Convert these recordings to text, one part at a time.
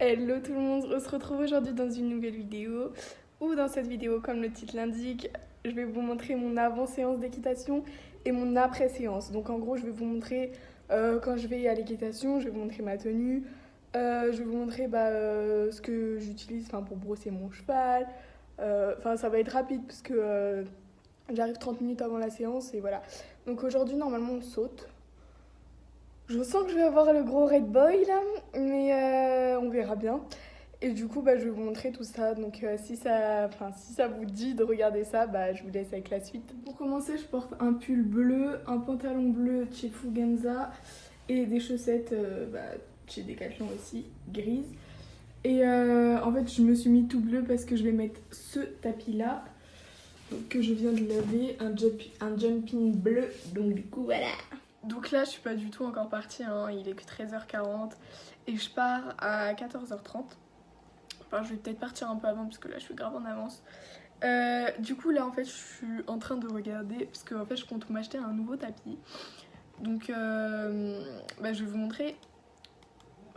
Hello tout le monde, on se retrouve aujourd'hui dans une nouvelle vidéo où dans cette vidéo, comme le titre l'indique, je vais vous montrer mon avant-séance d'équitation et mon après-séance. Donc en gros, je vais vous montrer quand je vais à l'équitation, je vais vous montrer ma tenue, je vais vous montrer ce que j'utilise pour brosser mon cheval. Ça va être rapide parce que j'arrive 30 minutes avant la séance et voilà. Donc aujourd'hui, normalement, on saute. Je sens que je vais avoir le gros red boy là, mais on verra bien. Et du coup, je vais vous montrer tout ça. Donc, si ça vous dit de regarder ça, je vous laisse avec la suite. Pour commencer, je porte un pull bleu, un pantalon bleu de chez Fugenza et des chaussettes chez Decathlon aussi, grises. Et en fait, je me suis mis tout bleu parce que je vais mettre ce tapis là que je viens de laver, un jumping bleu. Donc, du coup, voilà. Donc là, je suis pas du tout encore partie, hein. Il est que 13h40 et je pars à 14h30. Enfin, je vais peut-être partir un peu avant parce que là, je suis grave en avance. Du coup, là, en fait, je suis en train de regarder parce que en fait, je compte m'acheter un nouveau tapis. Donc, je vais vous montrer.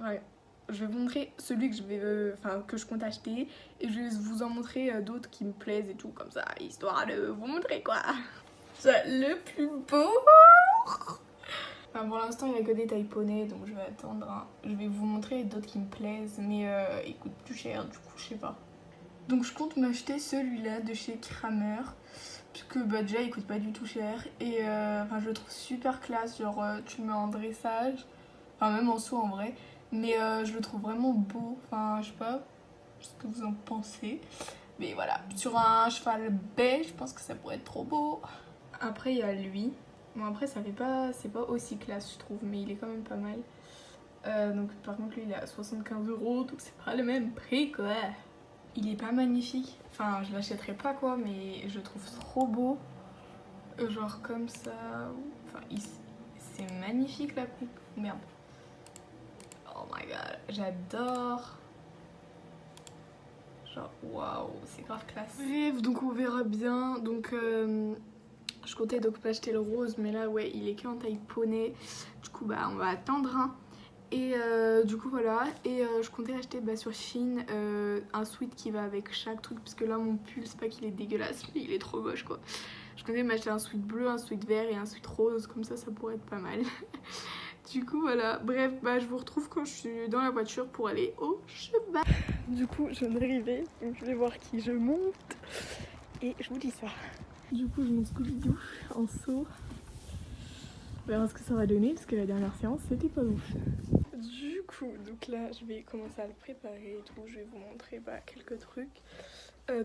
Ouais, je vais vous montrer celui que que je compte acheter et je vais vous en montrer d'autres qui me plaisent et tout comme ça, histoire de vous montrer quoi. C'est le plus beau. Pour l'instant, il n'y a que des tailles poney, donc je vais attendre, hein. Je vais vous montrer d'autres qui me plaisent, mais ils coûtent plus cher, du coup, je sais pas. Donc je compte m'acheter celui-là de chez Kramer, puisque déjà il coûte pas du tout cher, et je le trouve super classe, genre tu le mets en dressage, enfin même en saut en vrai, mais je le trouve vraiment beau, je sais pas ce que vous en pensez, mais voilà, sur un cheval beige, je pense que ça pourrait être trop beau. Après il y a lui. Bon après ça fait pas, c'est pas aussi classe je trouve, mais il est quand même pas mal. Donc par contre lui il est à 75 €, donc c'est pas le même prix quoi. Il est pas magnifique, enfin je l'achèterai pas quoi, mais je le trouve trop beau. Genre comme ça, c'est magnifique la coupe. Merde. Oh my god, j'adore. Genre waouh, c'est grave classe. Bref, donc on verra bien. Donc je comptais donc pas acheter le rose, mais là ouais, il est qu'en taille poney. Du coup on va attendre, hein. Et du coup voilà, et je comptais acheter sur Shein un sweat qui va avec chaque truc, parce que là mon pull c'est pas qu'il est dégueulasse, mais il est trop moche quoi. Je comptais m'acheter un sweat bleu, un sweat vert et un sweat rose, comme ça pourrait être pas mal. Du coup voilà, bref, je vous retrouve quand je suis dans la voiture pour aller au cheval. Du coup je viens d'arriver, donc je vais voir qui je monte, et je vous dis ça. Du coup je monte Scooby-Doo en saut. On verra ce que ça va donner, parce que la dernière séance c'était pas ouf. Du coup, donc là, je vais commencer à le préparer et tout. Je vais vous montrer quelques trucs.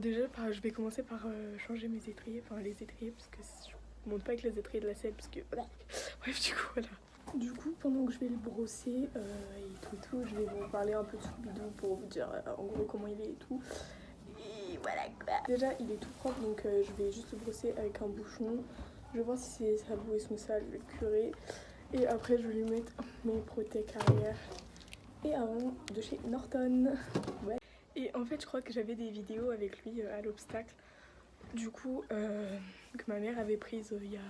Déjà, je vais commencer par changer mes étriers, les étriers, parce que je monte pas avec les étriers de la selle, parce que voilà. Bref, du coup, voilà. Du coup, pendant que je vais le brosser et tout, je vais vous parler un peu de Scooby-Doo pour vous dire en gros comment il est et tout. Et voilà quoi. Déjà, il est tout propre, donc je vais juste le brosser avec un bouchon. Je vais voir si sa boue et son sale, je vais le curer. Et après, je vais lui mettre mes protèques arrière et avant de chez Norton. Ouais. Et en fait, je crois que j'avais des vidéos avec lui à l'obstacle. Du coup, que ma mère avait prise il y a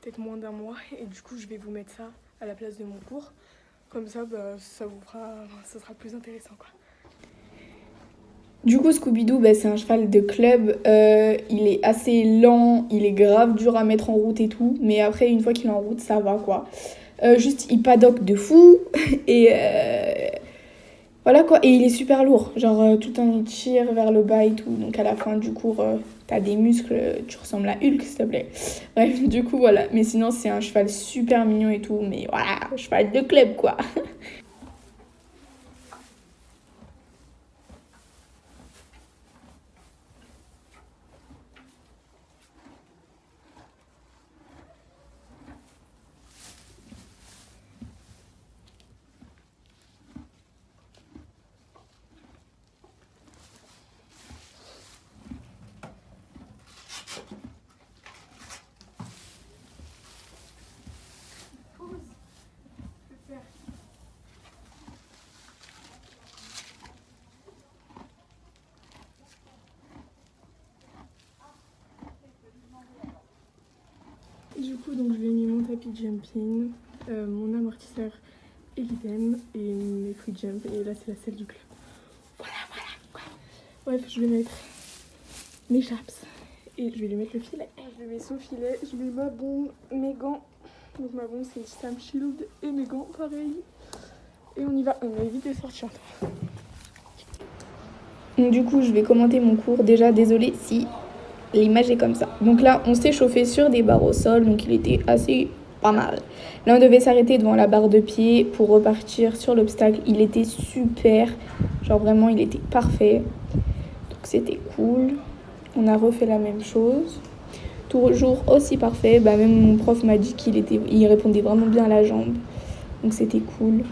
peut-être moins d'un mois. Et du coup, je vais vous mettre ça à la place de mon cours. Comme ça, ça sera plus intéressant quoi. Du coup, Scooby-Doo, c'est un cheval de club. Il est assez lent, il est grave dur à mettre en route et tout. Mais après, une fois qu'il est en route, ça va quoi. Juste, il paddock de fou. Et voilà quoi. Et il est super lourd. Genre, tout le temps, il tire vers le bas et tout. Donc, à la fin du cours, t'as des muscles. Tu ressembles à Hulk, s'il te plaît. Bref, du coup, voilà. Mais sinon, c'est un cheval super mignon et tout. Mais voilà, cheval de club quoi. Du coup, donc je lui ai mis mon tapis de jumping, mon amortisseur Eliden et mes free jump. Et là, c'est la salle du club. Voilà. Bref, je vais mettre mes chaps et je vais lui mettre le filet. Je lui mets son filet, je mets ma bombe, mes gants. Donc ma bombe, c'est une Stam Shield et mes gants, pareil. Et on y va. On évite de sortir. Donc du coup, je vais commenter mon cours. Déjà, désolée si l'image est comme ça. Donc là, on s'est chauffé sur des barres au sol, donc il était assez pas mal. Là, on devait s'arrêter devant la barre de pied pour repartir sur l'obstacle. Il était super, genre vraiment, il était parfait. Donc c'était cool. On a refait la même chose. Toujours aussi parfait. Bah, même mon prof m'a dit il répondait vraiment bien à la jambe. Donc c'était cool.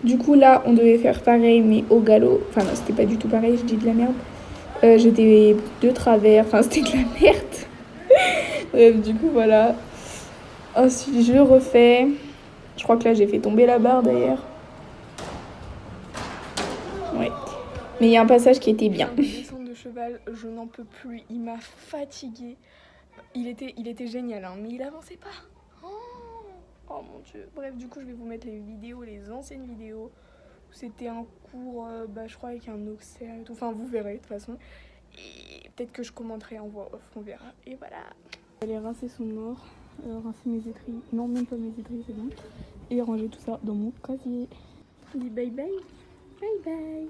Du coup, là, on devait faire pareil, mais au galop. Enfin, non, c'était pas du tout pareil, je dis de la merde. J'étais de travers, enfin, c'était de la merde. Bref, du coup, voilà. Ensuite, je refais. Je crois que là, j'ai fait tomber la barre, d'ailleurs. Ouais. Mais il y a un passage qui était bien. Descente de cheval, je n'en peux plus. Il m'a fatiguée. Il était génial, hein, mais il avançait pas. Oh mon dieu. Bref, du coup, je vais vous mettre les vidéos, les anciennes vidéos. C'était un cours, je crois, avec un auxerre et tout. Enfin, vous verrez, de toute façon. Et peut-être que je commenterai en voix off, on verra. Et voilà. J'allais rincer son mort, rincer mes étrilles. Non, même pas mes étrilles, c'est bon. Et ranger tout ça dans mon casier. Je dis bye bye. Bye bye.